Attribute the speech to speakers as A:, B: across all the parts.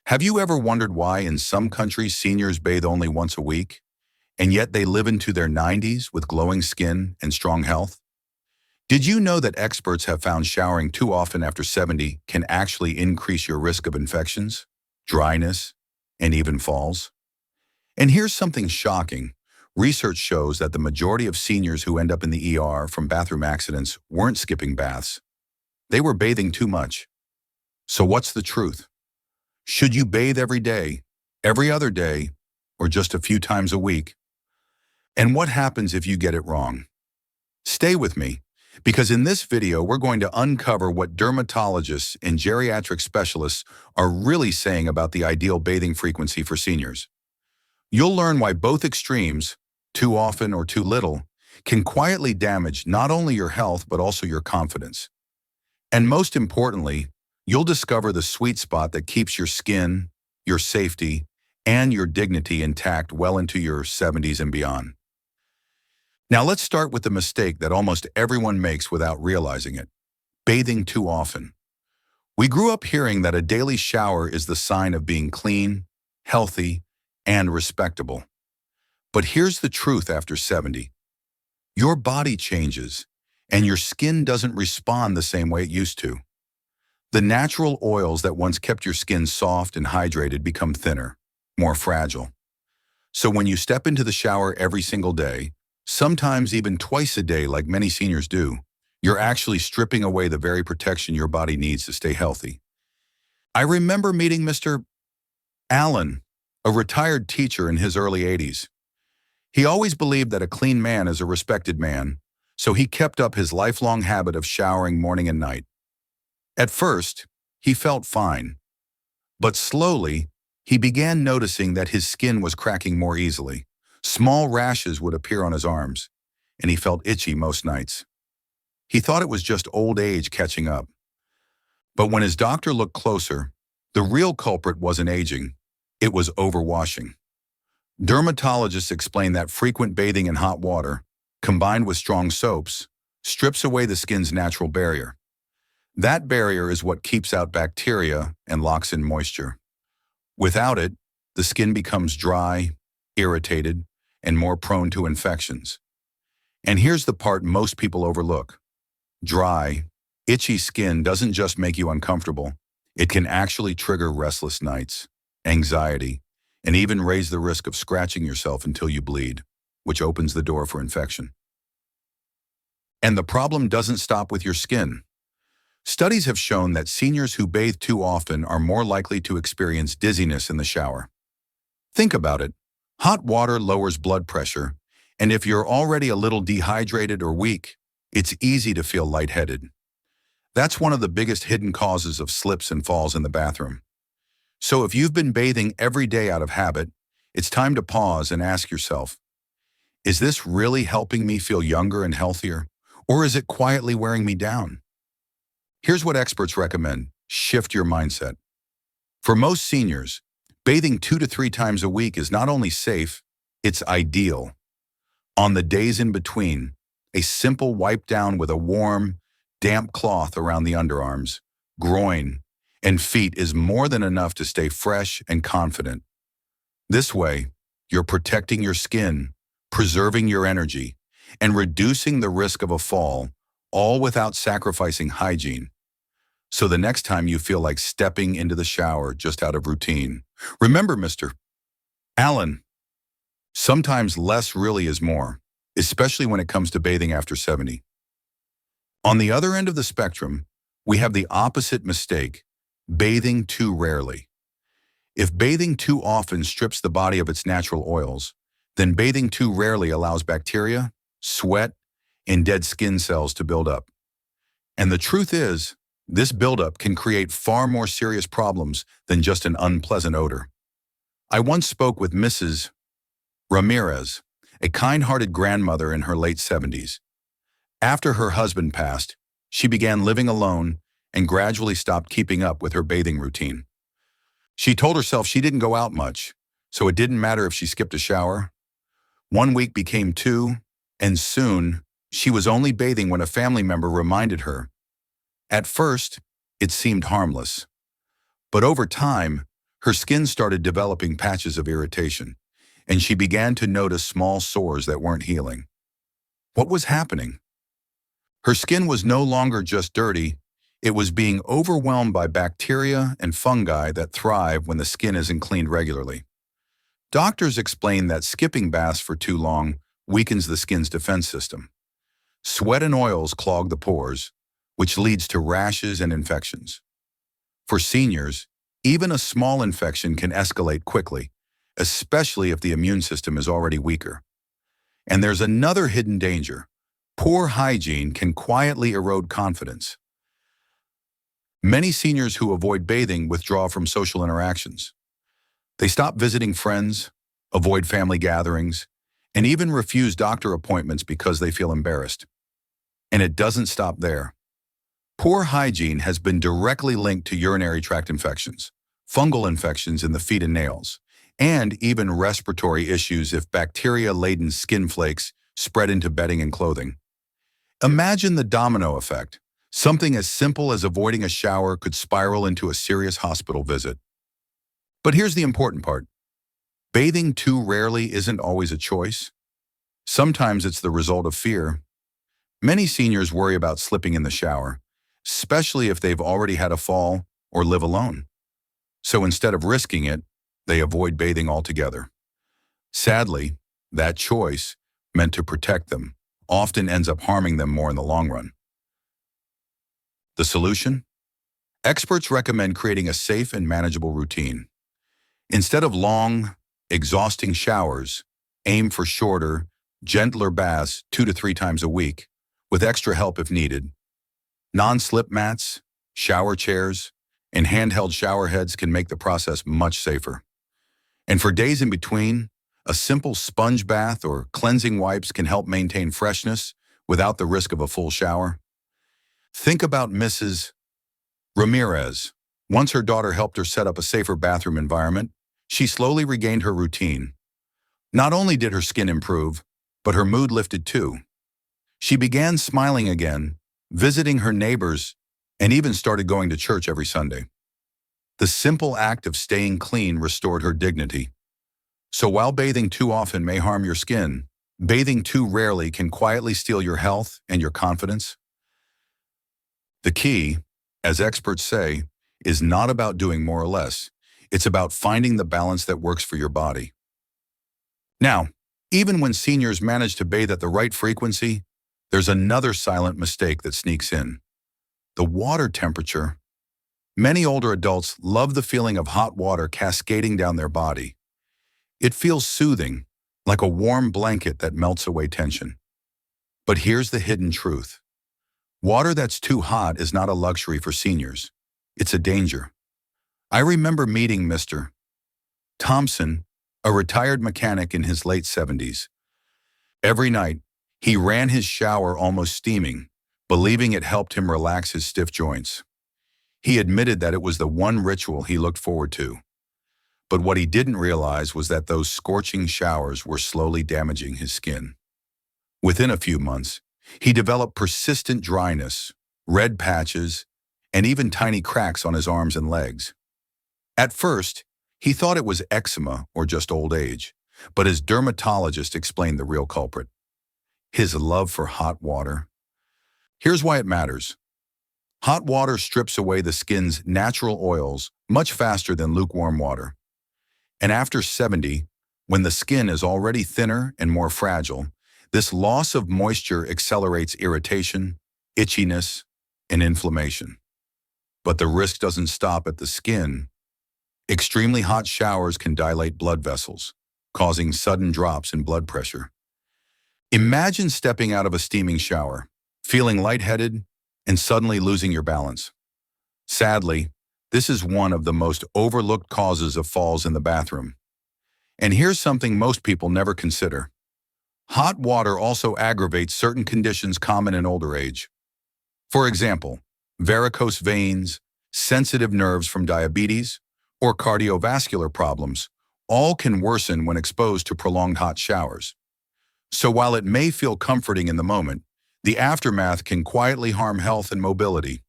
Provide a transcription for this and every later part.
A: Have you ever wondered why in some countries seniors bathe only once a week, and yet they live into their 90s with glowing skin and strong health? Did you know that experts have found showering too often after 70 can actually increase your risk of infections, dryness, and even falls? And here's something shocking. Research shows that the majority of seniors who end up in the ER from bathroom accidents weren't skipping baths. They were bathing too much. So what's the truth? Should you bathe every day, every other day, or just a few times a week? And what happens if you get it wrong? Stay with me, because in this video we're going to uncover what dermatologists and geriatric specialists are really saying about the ideal bathing frequency for seniors. You'll learn why both extremes, too often or too little, can quietly damage not only your health but also your confidence. And most importantly, you'll discover the sweet spot that keeps your skin, your safety, and your dignity intact well into your 70s and beyond. Now let's start with the mistake that almost everyone makes without realizing it: bathing too often. We grew up hearing that a daily shower is the sign of being clean, healthy, and respectable. But here's the truth after 70. Your body changes, and your skin doesn't respond the same way it used to. The natural oils that once kept your skin soft and hydrated become thinner, more fragile. So when you step into the shower every single day, sometimes even twice a day like many seniors do, you're actually stripping away the very protection your body needs to stay healthy. I remember meeting Mr. Allen, a retired teacher in his early 80s. He always believed that a clean man is a respected man, so he kept up his lifelong habit of showering morning and night. At first, he felt fine, but slowly, he began noticing that his skin was cracking more easily. Small rashes would appear on his arms, and he felt itchy most nights. He thought it was just old age catching up. But when his doctor looked closer, the real culprit wasn't aging, it was overwashing. Dermatologists explain that frequent bathing in hot water, combined with strong soaps, strips away the skin's natural barrier. That barrier is what keeps out bacteria and locks in moisture. Without it, the skin becomes dry, irritated, and more prone to infections. And here's the part most people overlook. Dry, itchy skin doesn't just make you uncomfortable. It can actually trigger restless nights, anxiety, and even raise the risk of scratching yourself until you bleed, which opens the door for infection. And the problem doesn't stop with your skin. Studies have shown that seniors who bathe too often are more likely to experience dizziness in the shower. Think about it. Hot water lowers blood pressure, and if you're already a little dehydrated or weak, it's easy to feel lightheaded. That's one of the biggest hidden causes of slips and falls in the bathroom. So if you've been bathing every day out of habit, it's time to pause and ask yourself, is this really helping me feel younger and healthier, or is it quietly wearing me down? Here's what experts recommend: shift your mindset. For most seniors, bathing 2 to 3 times a week is not only safe, it's ideal. On the days in between, a simple wipe down with a warm, damp cloth around the underarms, groin, and feet is more than enough to stay fresh and confident. This way, you're protecting your skin, preserving your energy, and reducing the risk of a fall, all without sacrificing hygiene. So the next time you feel like stepping into the shower just out of routine, remember, Mr. Allen, sometimes less really is more, especially when it comes to bathing after 70. On the other end of the spectrum, we have the opposite mistake: bathing too rarely. If bathing too often strips the body of its natural oils, then bathing too rarely allows bacteria, sweat, and dead skin cells to build up. And the truth is, this buildup can create far more serious problems than just an unpleasant odor. I once spoke with Mrs. Ramirez, a kind-hearted grandmother in her late 70s. After her husband passed, she began living alone and gradually stopped keeping up with her bathing routine. She told herself she didn't go out much, so it didn't matter if she skipped a shower. 1 week became 2, and soon she was only bathing when a family member reminded her. At first, it seemed harmless, but over time, Her skin started developing patches of irritation, and she began to notice small sores that weren't healing. What was happening? Her skin was no longer just dirty, it was being overwhelmed by bacteria and fungi that thrive when the skin isn't cleaned regularly. Doctors explain that skipping baths for too long weakens the skin's defense system. Sweat and oils clog the pores, which leads to rashes and infections. For seniors, even a small infection can escalate quickly, especially if the immune system is already weaker. And there's another hidden danger. Poor hygiene can quietly erode confidence. Many seniors who avoid bathing withdraw from social interactions. They stop visiting friends, avoid family gatherings, and even refuse doctor appointments because they feel embarrassed. And it doesn't stop there. Poor hygiene has been directly linked to urinary tract infections, fungal infections in the feet and nails, and even respiratory issues if bacteria-laden skin flakes spread into bedding and clothing. Imagine the domino effect. Something as simple as avoiding a shower could spiral into a serious hospital visit. But here's the important part. Bathing too rarely isn't always a choice. Sometimes it's the result of fear. Many seniors worry about slipping in the shower, especially if they've already had a fall or live alone. So instead of risking it, they avoid bathing altogether. Sadly, that choice, meant to protect them, often ends up harming them more in the long run. The solution? Experts recommend creating a safe and manageable routine. Instead of long, exhausting showers, aim for shorter, gentler baths 2 to 3 times a week, with extra help if needed. Non-slip mats, shower chairs, and handheld shower heads can make the process much safer. And for days in between, a simple sponge bath or cleansing wipes can help maintain freshness without the risk of a full shower. Think about Mrs. Ramirez. Once her daughter helped her set up a safer bathroom environment, she slowly regained her routine. Not only did her skin improve, but her mood lifted too. She began smiling again, visiting her neighbors, and even started going to church every Sunday. The simple act of staying clean restored her dignity. So while bathing too often may harm your skin, bathing too rarely can quietly steal your health and your confidence. The key, as experts say, is not about doing more or less. It's about finding the balance that works for your body. Now, even when seniors manage to bathe at the right frequency, there's another silent mistake that sneaks in. The water temperature. Many older adults love the feeling of hot water cascading down their body. It feels soothing, like a warm blanket that melts away tension. But here's the hidden truth. Water that's too hot is not a luxury for seniors. It's a danger. I remember meeting Mr. Thompson, a retired mechanic in his late 70s. Every night, he ran his shower almost steaming, believing it helped him relax his stiff joints. He admitted that it was the one ritual he looked forward to. But what he didn't realize was that those scorching showers were slowly damaging his skin. Within a few months, he developed persistent dryness, red patches, and even tiny cracks on his arms and legs. At first, he thought it was eczema or just old age, but his dermatologist explained the real culprit: his love for hot water. Here's why it matters. Hot water strips away the skin's natural oils much faster than lukewarm water. And after 70, when the skin is already thinner and more fragile, this loss of moisture accelerates irritation, itchiness, and inflammation. But the risk doesn't stop at the skin. Extremely hot showers can dilate blood vessels, causing sudden drops in blood pressure. Imagine stepping out of a steaming shower, feeling lightheaded, and suddenly losing your balance. Sadly, this is one of the most overlooked causes of falls in the bathroom. And here's something most people never consider. Hot water also aggravates certain conditions common in older age. For example, varicose veins, sensitive nerves from diabetes, or cardiovascular problems all can worsen when exposed to prolonged hot showers. So while it may feel comforting in the moment, the aftermath can quietly harm health and mobility.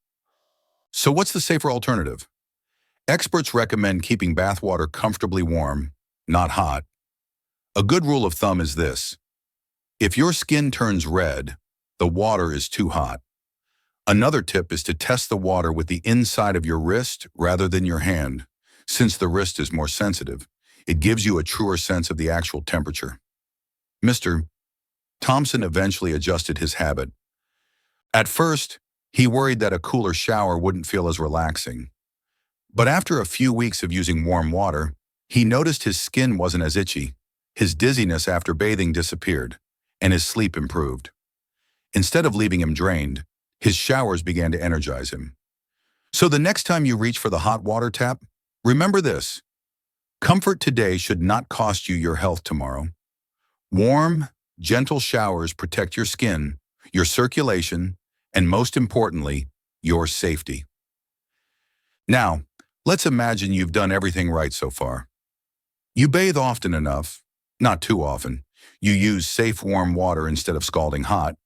A: So what's the safer alternative? Experts recommend keeping bathwater comfortably warm, not hot. A good rule of thumb is this: if your skin turns red, the water is too hot. Another tip is to test the water with the inside of your wrist rather than your hand, since the wrist is more sensitive. It gives you a truer sense of the actual temperature. Mr. Thompson eventually adjusted his habit. At first, he worried that a cooler shower wouldn't feel as relaxing. But after a few weeks of using warm water, he noticed his skin wasn't as itchy, his dizziness after bathing disappeared, and his sleep improved. Instead of leaving him drained, his showers began to energize him. So the next time you reach for the hot water tap, remember this: comfort today should not cost you your health tomorrow. Warm, gentle showers protect your skin, your circulation, and most importantly, your safety. Now, let's imagine you've done everything right so far. You bathe often enough, not too often. You use safe warm water instead of scalding hot,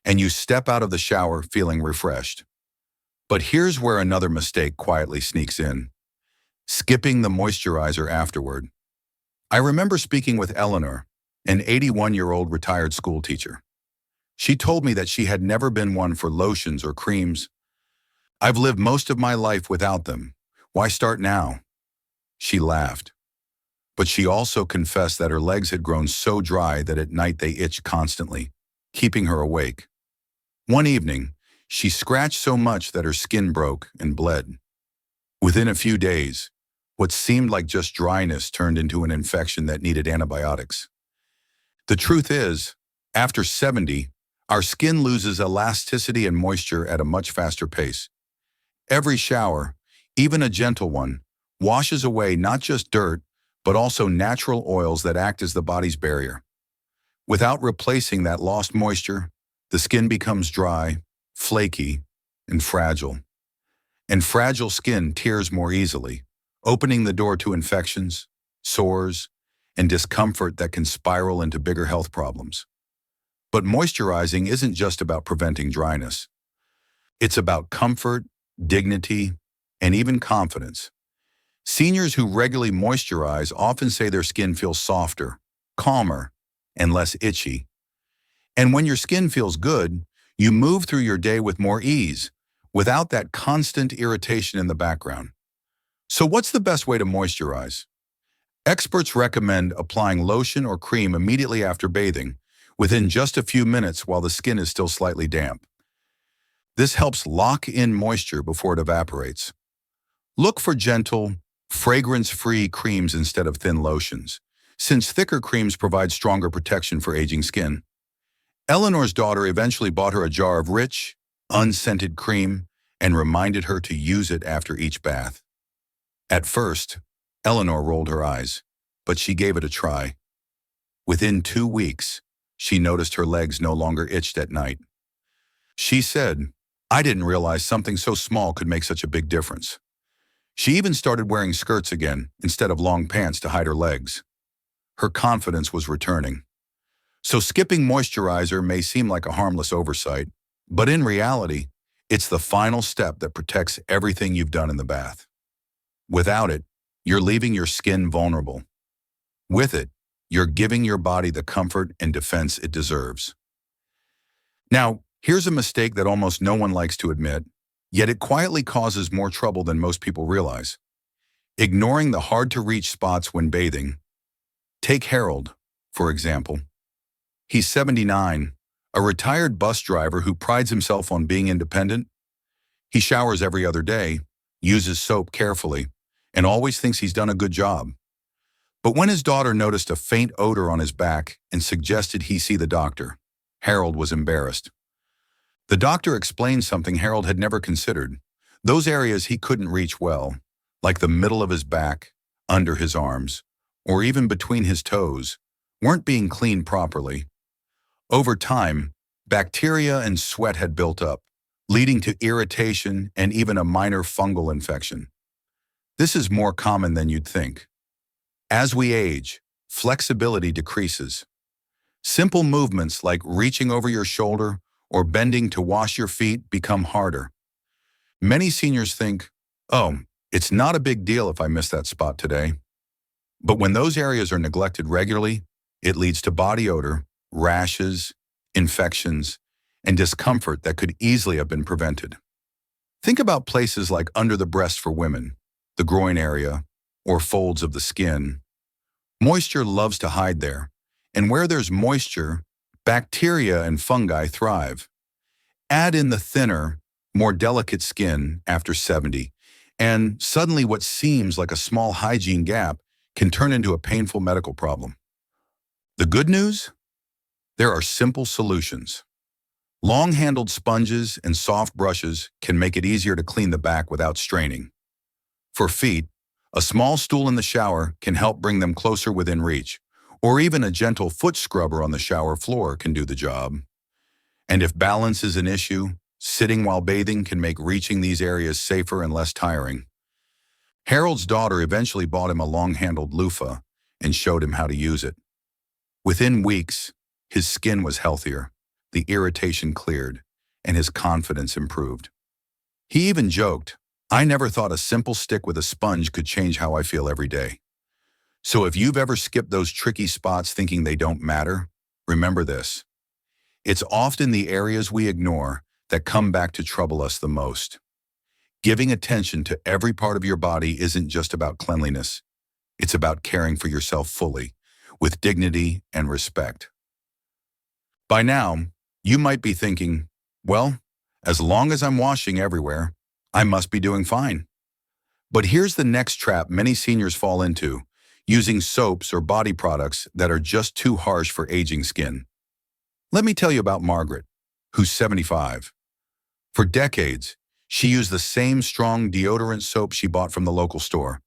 A: and you step out of the shower feeling refreshed. But here's where another mistake quietly sneaks in: skipping the moisturizer afterward. I remember speaking with Eleanor, an 81-year-old retired school teacher. She told me that she had never been one for lotions or creams. "I've lived most of my life without them. Why start now?" She laughed. But she also confessed that her legs had grown so dry that at night they itched constantly, keeping her awake. One evening, she scratched so much that her skin broke and bled. Within a few days, what seemed like just dryness turned into an infection that needed antibiotics. The truth is, after 70, our skin loses elasticity and moisture at a much faster pace. Every shower, even a gentle one, washes away not just dirt, but also natural oils that act as the body's barrier. Without replacing that lost moisture, the skin becomes dry, flaky, and fragile. And fragile skin tears more easily, opening the door to infections, sores, and discomfort that can spiral into bigger health problems. But moisturizing isn't just about preventing dryness. It's about comfort, dignity, and even confidence. Seniors who regularly moisturize often say their skin feels softer, calmer, and less itchy. And when your skin feels good, you move through your day with more ease, without that constant irritation in the background. So what's the best way to moisturize? Experts recommend applying lotion or cream immediately after bathing, within just a few minutes while the skin is still slightly damp. This helps lock in moisture before it evaporates. Look for gentle, fragrance-free creams instead of thin lotions, since thicker creams provide stronger protection for aging skin. Eleanor's daughter eventually bought her a jar of rich, unscented cream and reminded her to use it after each bath. At first, Eleanor rolled her eyes, but she gave it a try. Within 2 weeks, she noticed her legs no longer itched at night. She said, "I didn't realize something so small could make such a big difference." She even started wearing skirts again instead of long pants to hide her legs. Her confidence was returning. So skipping moisturizer may seem like a harmless oversight, but in reality, it's the final step that protects everything you've done in the bath. Without it, you're leaving your skin vulnerable. With it, you're giving your body the comfort and defense it deserves. Now, here's a mistake that almost no one likes to admit, yet it quietly causes more trouble than most people realize: ignoring the hard-to-reach spots when bathing. Take Harold, for example. He's 79, a retired bus driver who prides himself on being independent. He showers every other day, uses soap carefully, and always thinks he's done a good job. But when his daughter noticed a faint odor on his back and suggested he see the doctor, Harold was embarrassed. The doctor explained something Harold had never considered. Those areas he couldn't reach well, like the middle of his back, under his arms, or even between his toes, weren't being cleaned properly. Over time, bacteria and sweat had built up, leading to irritation and even a minor fungal infection. This is more common than you'd think. As we age, flexibility decreases. Simple movements like reaching over your shoulder or bending to wash your feet become harder. Many seniors think, "Oh, It's not a big deal if I miss that spot today. But when those areas are neglected regularly, it leads to body odor, rashes, infections, and discomfort that could easily have been prevented. Think about places like under the breast for women, the groin area, or folds of the skin. Moisture loves to hide there, and where there's moisture, bacteria and fungi thrive. Add in the thinner, more delicate skin after 70, and suddenly what seems like a small hygiene gap can turn into a painful medical problem. The good news? There are simple solutions. Long-handled sponges and soft brushes can make it easier to clean the back without straining. For feet, a small stool in the shower can help bring them closer within reach, or even a gentle foot scrubber on the shower floor can do the job. And if balance is an issue, sitting while bathing can make reaching these areas safer and less tiring. Harold's daughter eventually bought him a long-handled loofah and showed him how to use it. Within weeks, his skin was healthier, the irritation cleared, and his confidence improved. He even joked, "I never thought a simple stick with a sponge could change how I feel every day." So if you've ever skipped those tricky spots thinking they don't matter, remember this. It's often the areas we ignore that come back to trouble us the most. Giving attention to every part of your body isn't just about cleanliness. It's about caring for yourself fully, with dignity and respect. By now, you might be thinking, well, as long as I'm washing everywhere, I must be doing fine. But here's the next trap many seniors fall into, using soaps or body products that are just too harsh for aging skin. Let me tell you about Margaret, who's 75. For decades, she used the same strong deodorant soap she bought from the local store.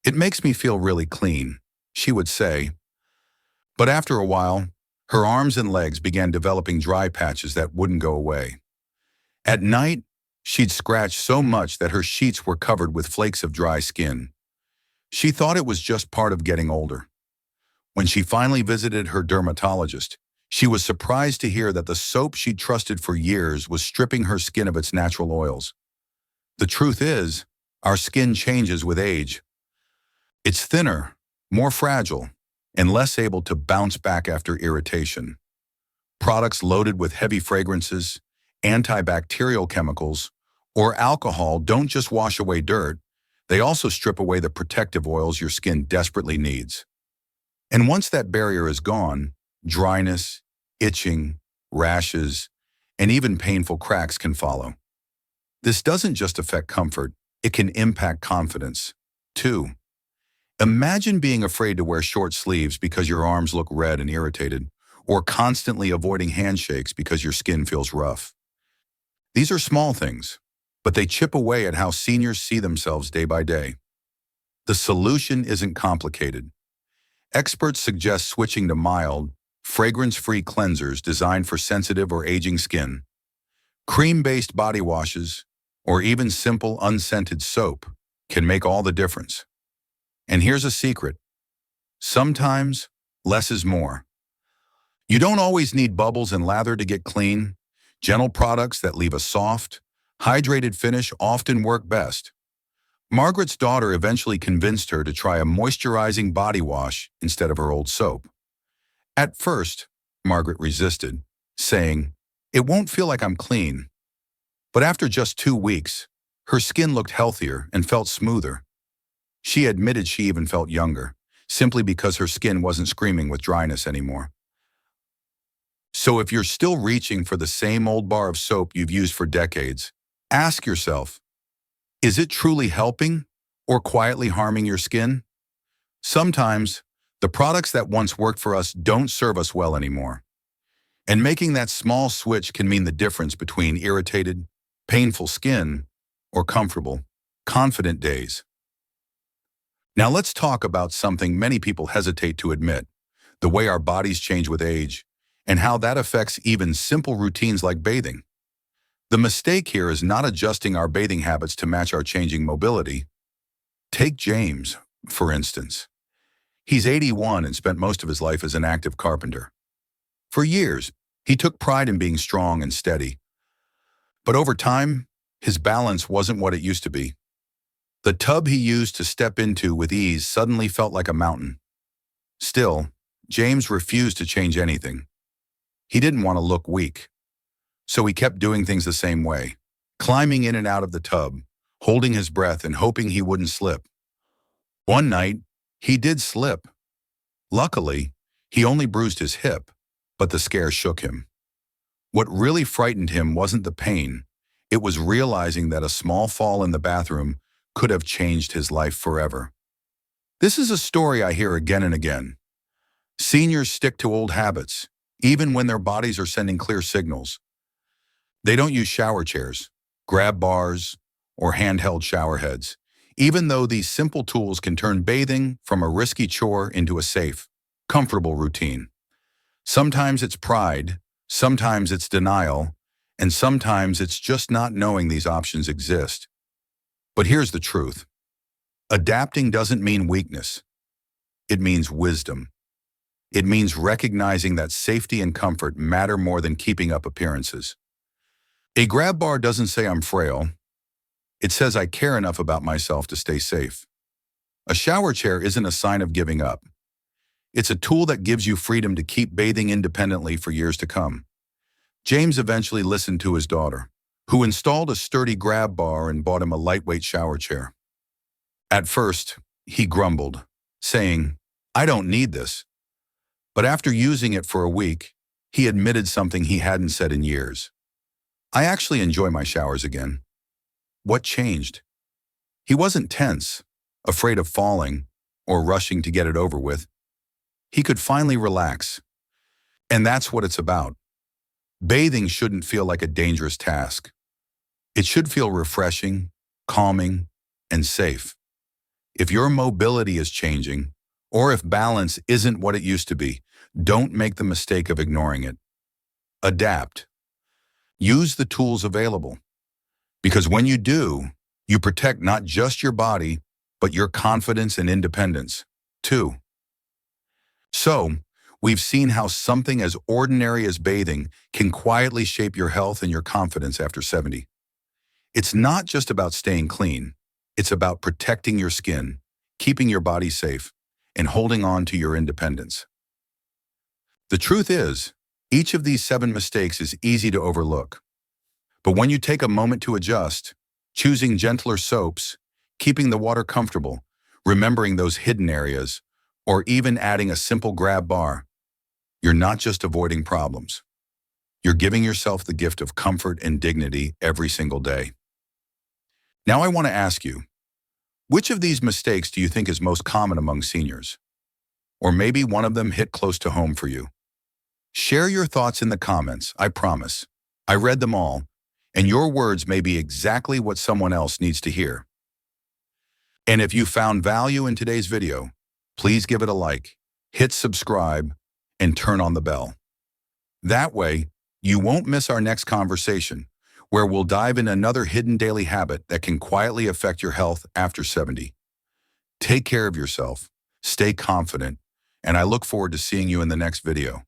A: "It makes me feel really clean," she would say. But after a while, her arms and legs began developing dry patches that wouldn't go away. At night, she'd scratch so much that her sheets were covered with flakes of dry skin. She thought it was just part of getting older. When she finally visited her dermatologist, she was surprised to hear that the soap she'd trusted for years was stripping her skin of its natural oils. The truth is, our skin changes with age. It's thinner, more fragile, and less able to bounce back after irritation. Products loaded with heavy fragrances, antibacterial chemicals, or alcohol don't just wash away dirt, they also strip away the protective oils your skin desperately needs. And once that barrier is gone, dryness, itching, rashes, and even painful cracks can follow. This doesn't just affect comfort, it can impact confidence, too. Imagine being afraid to wear short sleeves because your arms look red and irritated, or constantly avoiding handshakes because your skin feels rough. These are small things, but they chip away at how seniors see themselves day by day. The solution isn't complicated. Experts suggest switching to mild, fragrance-free cleansers designed for sensitive or aging skin. Cream-based body washes, or even simple unscented soap, can make all the difference. And here's a secret. Sometimes, less is more. You don't always need bubbles and lather to get clean. Gentle products that leave a soft, hydrated finish often work best. Margaret's daughter eventually convinced her to try a moisturizing body wash instead of her old soap. At first, Margaret resisted, saying, "It won't feel like I'm clean." But after just 2 weeks, her skin looked healthier and felt smoother. She admitted she even felt younger, simply because her skin wasn't screaming with dryness anymore. So if you're still reaching for the same old bar of soap you've used for decades, ask yourself, is it truly helping or quietly harming your skin? Sometimes, the products that once worked for us don't serve us well anymore. And making that small switch can mean the difference between irritated, painful skin or comfortable, confident days. Now let's talk about something many people hesitate to admit, the way our bodies change with age, and how that affects even simple routines like bathing. The mistake here is not adjusting our bathing habits to match our changing mobility. Take James, for instance. He's 81 and spent most of his life as an active carpenter. For years, he took pride in being strong and steady. But over time, his balance wasn't what it used to be. The tub he used to step into with ease suddenly felt like a mountain. Still, James refused to change anything. He didn't want to look weak, so he kept doing things the same way, climbing in and out of the tub, holding his breath and hoping he wouldn't slip. One night, he did slip. Luckily, he only bruised his hip, but the scare shook him. What really frightened him wasn't the pain. It was realizing that a small fall in the bathroom could have changed his life forever. This is a story I hear again and again. Seniors stick to old habits, even when their bodies are sending clear signals. They don't use shower chairs, grab bars, or handheld shower heads, even though these simple tools can turn bathing from a risky chore into a safe, comfortable routine. Sometimes it's pride, sometimes it's denial, and sometimes it's just not knowing these options exist. But here's the truth. Adapting doesn't mean weakness. It means wisdom. It means recognizing that safety and comfort matter more than keeping up appearances. A grab bar doesn't say I'm frail. It says I care enough about myself to stay safe. A shower chair isn't a sign of giving up. It's a tool that gives you freedom to keep bathing independently for years to come. James eventually listened to his daughter, who installed a sturdy grab bar and bought him a lightweight shower chair. At first, he grumbled, saying, "I don't need this." But after using it for a week, he admitted something he hadn't said in years. "I actually enjoy my showers again." What changed? He wasn't tense, afraid of falling, or rushing to get it over with. He could finally relax. And that's what it's about. Bathing shouldn't feel like a dangerous task. It should feel refreshing, calming, and safe. If your mobility is changing, or if balance isn't what it used to be, don't make the mistake of ignoring it. Adapt. Use the tools available. Because when you do, you protect not just your body, but your confidence and independence, too. So, we've seen how something as ordinary as bathing can quietly shape your health and your confidence after 70. It's not just about staying clean. It's about protecting your skin, keeping your body safe, and holding on to your independence. The truth is, each of these 7 mistakes is easy to overlook. But when you take a moment to adjust, choosing gentler soaps, keeping the water comfortable, remembering those hidden areas, or even adding a simple grab bar, you're not just avoiding problems. You're giving yourself the gift of comfort and dignity every single day. Now I want to ask you, which of these mistakes do you think is most common among seniors? Or maybe one of them hit close to home for you. Share your thoughts in the comments, I promise. I read them all, and your words may be exactly what someone else needs to hear. And if you found value in today's video, please give it a like, hit subscribe, and turn on the bell. That way, you won't miss our next conversation, where we'll dive into another hidden daily habit that can quietly affect your health after 70. Take care of yourself, stay confident, and I look forward to seeing you in the next video.